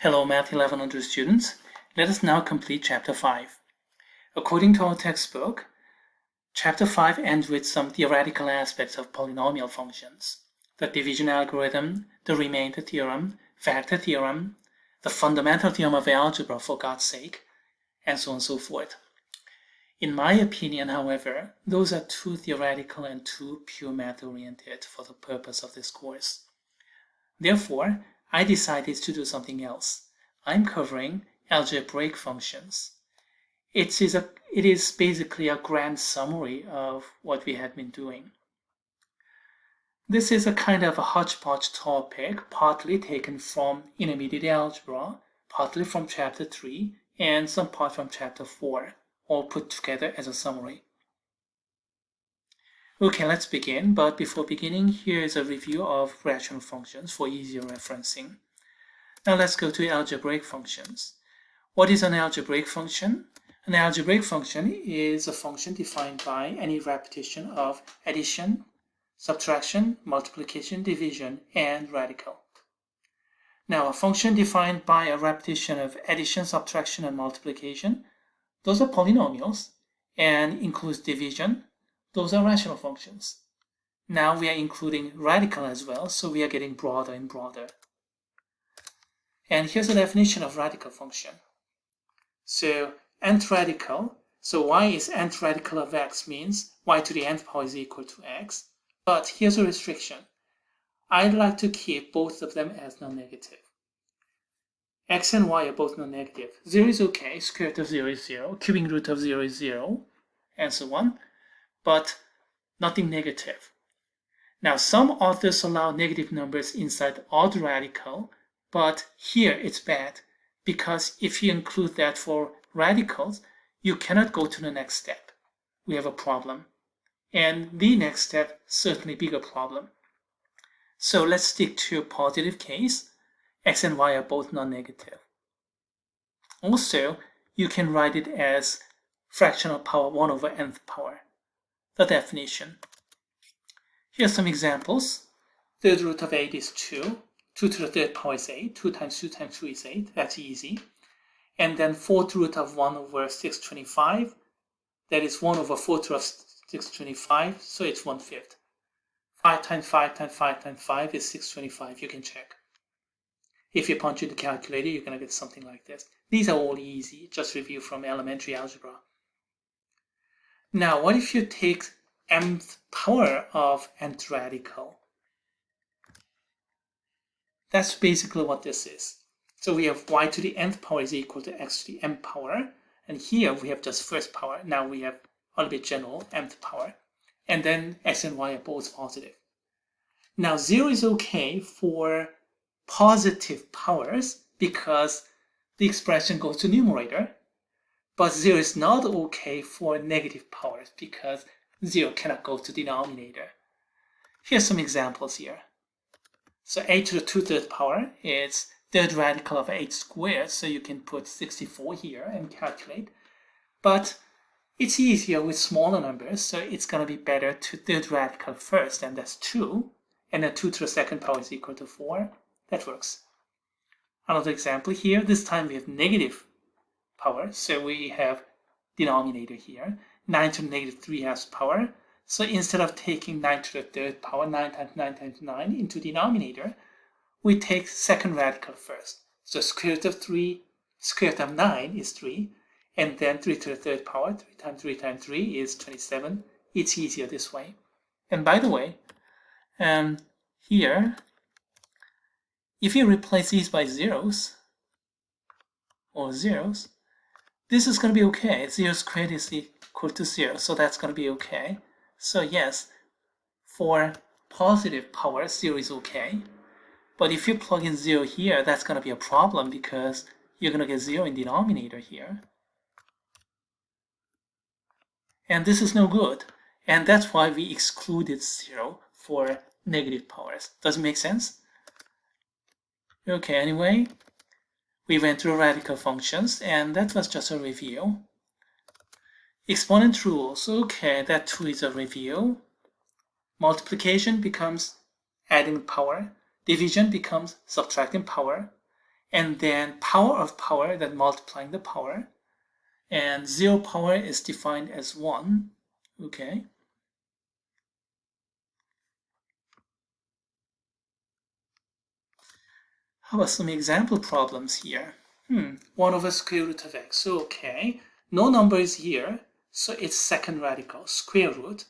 Hello Math 1100 students. Let us now complete Chapter 5. According to our textbook, Chapter 5 ends with some theoretical aspects of polynomial functions. The division algorithm, the remainder theorem, factor theorem, the fundamental theorem of algebra for God's sake, and so on and so forth. In my opinion, however, those are too theoretical and too pure math-oriented for the purpose of this course. Therefore, I decided to do something else. I'm covering algebraic functions. It is basically a grand summary of what we had been doing. This is a kind of a hodgepodge topic, partly taken from intermediate algebra, partly from Chapter 3, and some part from Chapter 4, all put together as a summary. Okay, let's begin, but before beginning, here is a review of rational functions for easier referencing. Now let's go to algebraic functions. What is an algebraic function? An algebraic function is a function defined by any repetition of addition, subtraction, multiplication, division, and radical. Now, a function defined by a repetition of addition, subtraction, and multiplication, those are polynomials, and includes division. Those are rational functions. Now we are including radical as well, so we are getting broader and broader. And here's a definition of radical function. So nth radical, so y is nth radical of x means y to the nth power is equal to x. But here's a restriction. I'd like to keep both of them as non-negative. X and y are both non-negative. 0 is okay, square root of 0 is 0, cubing root of 0 is 0, and so on. But nothing negative. Now, some authors allow negative numbers inside odd radical, but here it's bad, because if you include that for radicals, you cannot go to the next step. We have a problem. And the next step, certainly bigger problem. So let's stick to a positive case. X and y are both non-negative. Also, you can write it as fractional power 1 over nth power. The definition. Here's some examples. Third root of 8 is 2. 2 to the third power is 8. 2 times 2 times 2 is 8. That's easy. And then fourth root of 1 over 625. That is 1 over fourth root of 625. So it's 1/5. 5 times 5 times 5 times 5 is 625. You can check. If you punch in the calculator, you're going to get something like this. These are all easy. Just review from elementary algebra. Now, what if you take mth power of nth radical? That's basically what this is. So we have y to the nth power is equal to x to the m power. And here we have just first power. Now we have a little bit general mth power. And then x and y are both positive. Now 0 is okay for positive powers because the expression goes to numerator. But 0 is not okay for negative powers because 0 cannot go to denominator. Here's some examples here. So 8 to the 2/3 power is third radical of 8 squared, so you can put 64 here and calculate. But it's easier with smaller numbers, so it's going to be better to third radical first, and that's 2. And then 2 to the second power is equal to 4. That works. Another example here, this time we have negative power, so we have denominator here. 9 to the negative 3/2 power. So instead of taking 9 to the third power, 9 times 9 times 9 into denominator, we take second radical first. So square root of 3, square root of 9 is 3, and then 3 to the third power, 3 times 3 times 3 is 27. It's easier this way. And by the way, here, if you replace these by zeros, this is going to be okay. 0 squared is equal to 0, so that's going to be okay. So yes, for positive power, 0 is okay. But if you plug in 0 here, that's going to be a problem because you're going to get 0 in denominator here. And this is no good. And that's why we excluded 0 for negative powers. Does it make sense? Okay, anyway. We went through radical functions, and that was just a review. Exponent rules. Okay, that too is a review. Multiplication becomes adding power. Division becomes subtracting power. and then power of power, then multiplying the power, and 0 power is defined as 1. Okay. How about some example problems here? 1 over square root of x. So, okay, no number is here, so it's second radical, square root.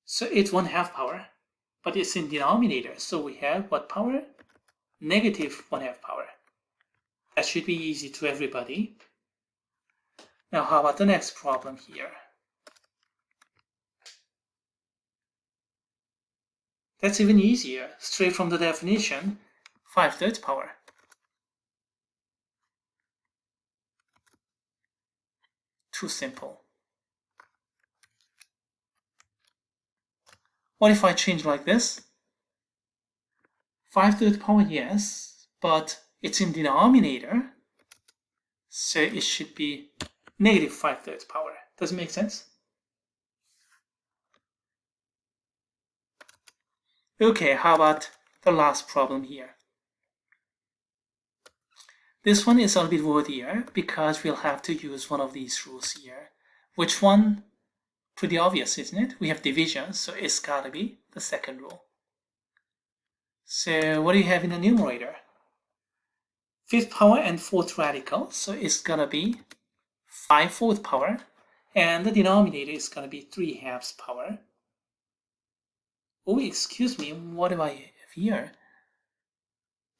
So it's 1/2 power, but it's in denominator. So we have what power? Negative 1/2 power. That should be easy to everybody. Now how about the next problem here? That's even easier. Straight from the definition, 5/3 power. Too simple. What if I change like this? 5/3 power, yes, but it's in denominator, so it should be negative 5/3 power. Does it make sense? Okay, how about the last problem here? This one is a little bit worthier because we'll have to use one of these rules here. Which one? Pretty obvious, isn't it? We have division, so it's gotta be the second rule. So what do you have in the numerator? 5th power and 4th radical, so it's gonna be 5/4 power, and the denominator is gonna be 3/2 power. Oh, excuse me, what do I have here?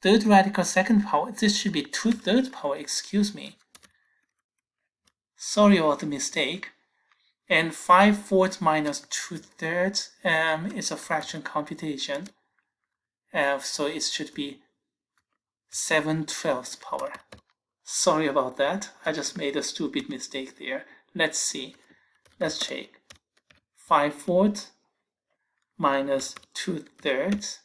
3rd radical 2nd power, this should be 2/3 power, excuse me. Sorry about the mistake. And 5/4 minus 2/3 is a fraction computation. So it should be 7/12 power. Sorry about that. I just made a stupid mistake there. Let's see. Let's check. 5/4 minus 2/3.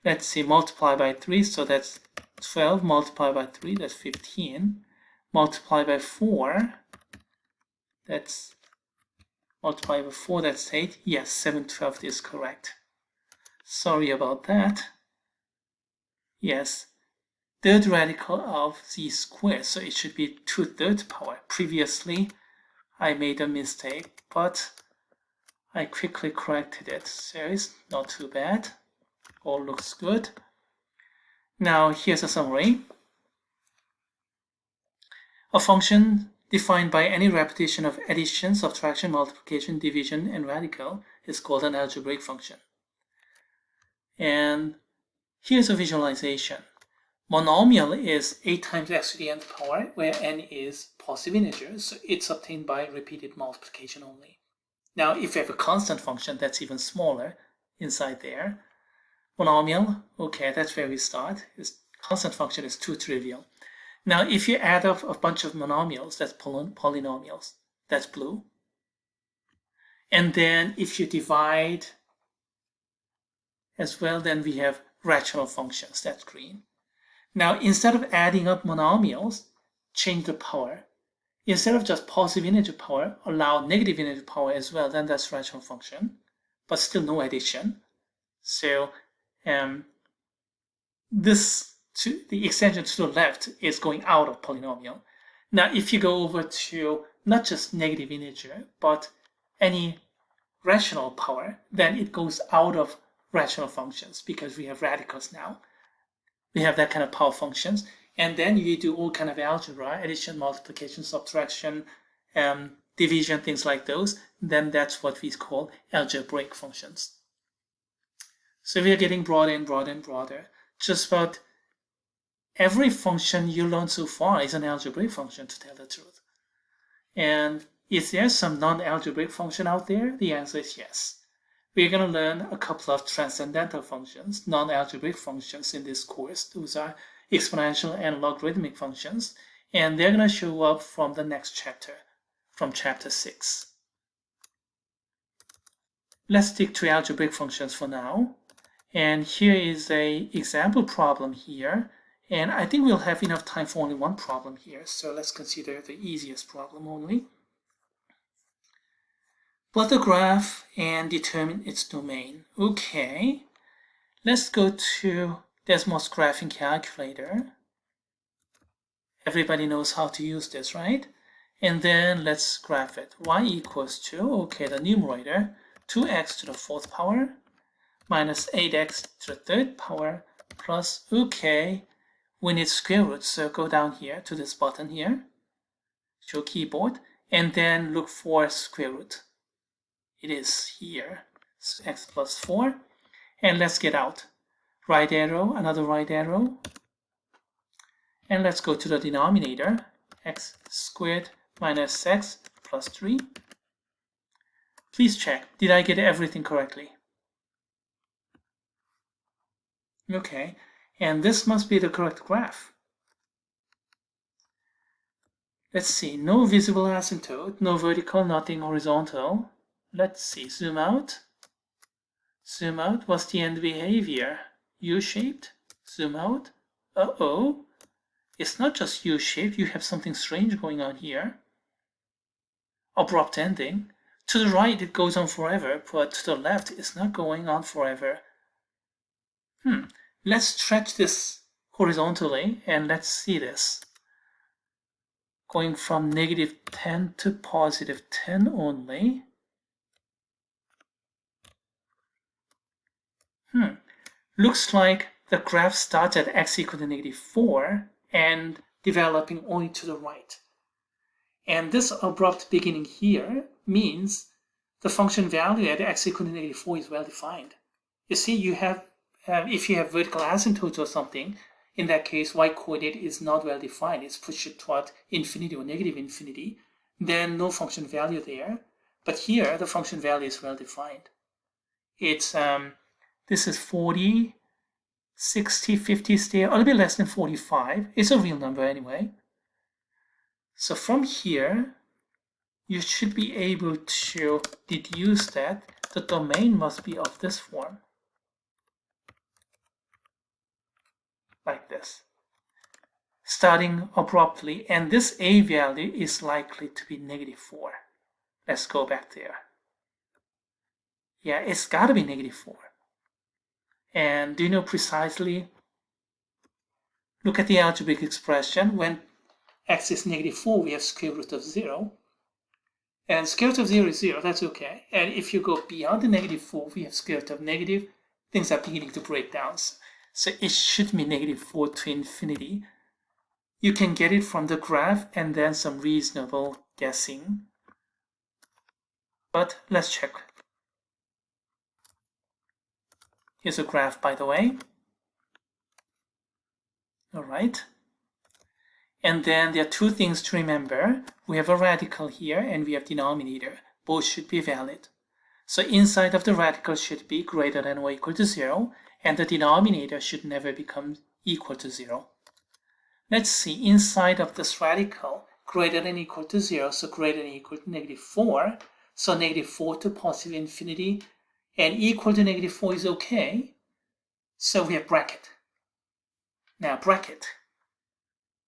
Let's see, multiply by 3, so that's 12. Multiply by 3, that's 15. Multiply by 4, that's 8. Yes, 7/12 is correct. Sorry about that. Yes, 3rd radical of z squared, so it should be 2/3 power. Previously, I made a mistake, but I quickly corrected it, so it's not too bad. All looks good. Now, here's a summary. A function defined by any repetition of addition, subtraction, multiplication, division, and radical is called an algebraic function. And here's a visualization. Monomial is 8 times x to the nth power, where n is positive integers, so it's obtained by repeated multiplication only. Now, if you have a constant function, that's even smaller inside there. Monomial, okay, that's where we start. This constant function is too trivial. Now, if you add up a bunch of monomials, that's polynomials, that's blue. And then if you divide as well, then we have rational functions, that's green. Now, instead of adding up monomials, change the power. Instead of just positive integer power, allow negative integer power as well, then that's rational function, but still no addition. So the extension to the left is going out of polynomial. Now, if you go over to not just negative integer, but any rational power, then it goes out of rational functions because we have radicals now. We have that kind of power functions. And then you do all kind of algebra, addition, multiplication, subtraction, division, things like those. Then that's what we call algebraic functions. So we are getting broader and broader and broader. Just about every function you learned so far is an algebraic function, to tell the truth. And is there some non-algebraic function out there? The answer is yes. We're going to learn a couple of transcendental functions, non-algebraic functions in this course. Those are exponential and logarithmic functions, and they're going to show up from the next chapter, from chapter 6. Let's stick to algebraic functions for now. And here is an example problem here. And I think we'll have enough time for only one problem here. So let's consider the easiest problem only. Plot the graph and determine its domain. Okay. Let's go to Desmos graphing calculator. Everybody knows how to use this, right? And then let's graph it. Y equals to, okay, the numerator, 2x to the 4th power minus 8x to the 3rd power plus, okay, we need square roots, so go down here to this button here, show keyboard, and then look for square root. It is here, so x plus 4, and let's get out. Right arrow, another right arrow, and let's go to the denominator, x squared minus x plus 3. Please check, did I get everything correctly? Okay, and this must be the correct graph. Let's see, no visible asymptote, no vertical, nothing horizontal. Let's see, zoom out. Zoom out, what's the end behavior? U-shaped, zoom out. Uh-oh, it's not just U-shaped, you have something strange going on here. Abrupt ending. To the right it goes on forever, but to the left it's not going on forever. Let's stretch this horizontally and let's see this. Going from -10 to +10 only. Looks like the graph starts at x equal to -4 and developing only to the right. And this abrupt beginning here means the function value at x equal to -4 is well defined. You see, you have if you have vertical asymptotes or something, in that case, y-coordinate is not well defined. It's pushed toward infinity or negative infinity. Then no function value there. But here, the function value is well defined. It's this is 40, 60, 50 there, a little bit less than 45. It's a real number anyway. So from here, you should be able to deduce that the domain must be of this form. Like this. Starting abruptly, and this a value is likely to be -4. Let's go back there. Yeah, it's got to be -4. And do you know precisely? Look at the algebraic expression. When x is -4, we have square root of 0. And square root of 0 is 0, that's okay. And if you go beyond the -4, we have square root of negative. Things are beginning to break down. So it should be -4 to infinity. You can get it from the graph and then some reasonable guessing. But let's check. Here's a graph, by the way. All right. And then there are two things to remember. We have a radical here and we have denominator. Both should be valid. So inside of the radical should be greater than or equal to 0, and the denominator should never become equal to 0. Let's see, inside of this radical, greater than or equal to 0, so greater than or equal to -4, so -4 to positive infinity, and equal to -4 is okay, so we have bracket. Now bracket.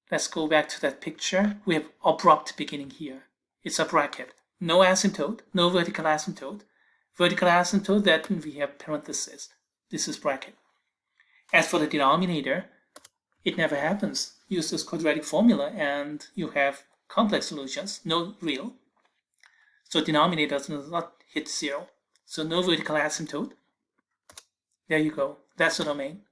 Let's go back to that picture. We have abrupt beginning here. It's a bracket. No asymptote, no vertical asymptote. Vertical asymptote, that we have parentheses. This is bracket. As for the denominator, it never happens. Use this quadratic formula and you have complex solutions, no real. So denominator does not hit 0. So no vertical asymptote. There you go. That's the domain.